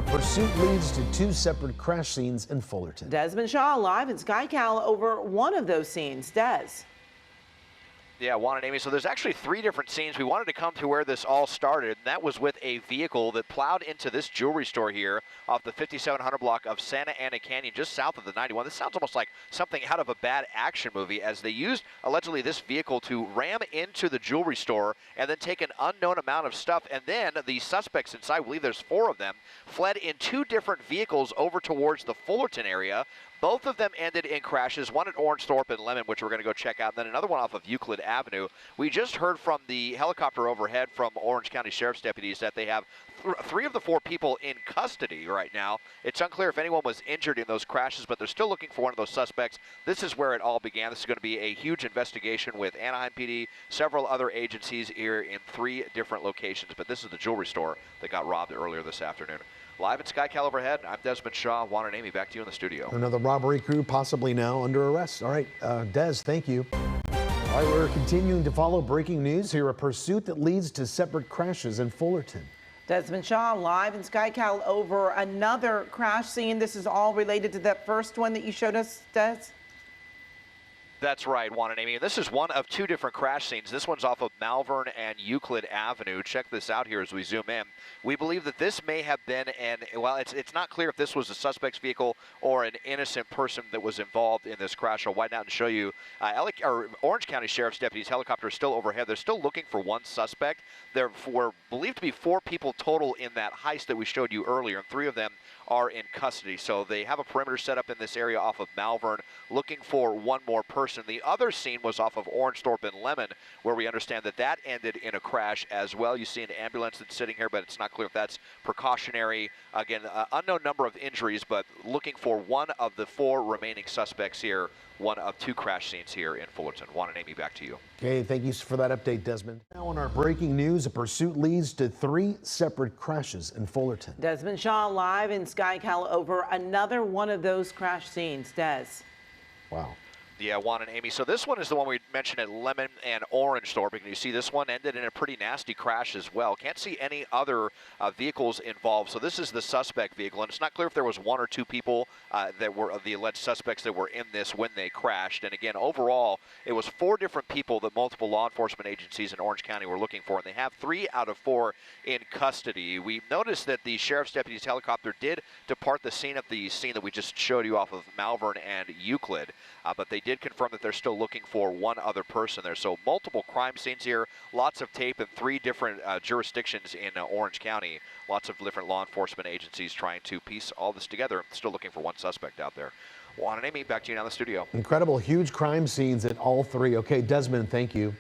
pursuit leads to two separate crash scenes in Fullerton. Desmond Shaw live in SkyCal over one of those scenes. Des. Yeah, Juan and Amy. So there's actually three different scenes. We wanted to come to where this all started, and that was with a vehicle that plowed into this jewelry store here off the 5700 block of Santa Ana Canyon, just south of the 91. This sounds almost like something out of a bad action movie, as they used, allegedly, this vehicle to ram into the jewelry store and then take an unknown amount of stuff. And then the suspects inside, I believe there's 4 of them, fled in 2 different vehicles over towards the Fullerton area. Both of them ended in crashes, one at Orangethorpe and Lemon, which we're going to go check out, and then another one off of Euclid Avenue. We just heard from the helicopter overhead from Orange County Sheriff's deputies that they have 3 of the 4 people in custody right now. It's unclear if anyone was injured in those crashes, but they're still looking for one of those suspects. This is where it all began. This is going to be a huge investigation with Anaheim PD, several other agencies here in 3 different locations, but this is the jewelry store that got robbed earlier this afternoon. Live at SkyCal overhead, I'm Desmond Shaw. Juan and Amy, back to you in the studio. Another robbery crew possibly now under arrest. All right, Des, thank you. All right, we're continuing to follow breaking news here. A pursuit that leads to separate crashes in Fullerton. Desmond Shaw live in SkyCal over another crash scene. This is all related to that first one that you showed us, Des? That's right, Juan and Amy. And this is one of 2 different crash scenes. This one's off of Malvern and Euclid Avenue. Check this out here as we zoom in. We believe that this may have been well, it's not clear if this was a suspect's vehicle or an innocent person that was involved in this crash. I'll widen out and show you. Orange County Sheriff's deputies' helicopter is still overhead. They're still looking for one suspect. There were believed to be 4 people total in that heist that we showed you earlier, and 3 of them are in custody. So they have a perimeter set up in this area off of Malvern, looking for one more person. The other scene was off of Orangethorpe and Lemon, where we understand that that ended in a crash as well. You see an ambulance that's sitting here, but it's not clear if that's precautionary. Again, unknown number of injuries, but looking for one of the 4 remaining suspects here. One of 2 crash scenes here in Fullerton. Juan and Amy, back to you. Okay, thank you for that update, Desmond. Now on our breaking news, a pursuit leads to 3 separate crashes in Fullerton. Desmond Shaw live in SkyCal over another one of those crash scenes. Des. Wow. Yeah, Juan and Amy. So this one is the one we mentioned at Lemon and Orangethorpe. And you see this one ended in a pretty nasty crash as well. Can't see any other vehicles involved. So this is the suspect vehicle. And it's not clear if there was 1 or 2 people that were the alleged suspects that were in this when they crashed. And again, overall, it was 4 different people that multiple law enforcement agencies in Orange County were looking for. And they have 3 out of 4 in custody. We noticed that the sheriff's deputy's helicopter did depart the scene that we just showed you off of Malvern and Euclid. But they did confirm that they're still looking for one other person there. So multiple crime scenes here, lots of tape in 3 different jurisdictions in Orange County. Lots of different law enforcement agencies trying to piece all this together. Still looking for one suspect out there. Juan and Amy, back to you now in the studio. Incredible, huge crime scenes at all 3. Okay, Desmond, thank you.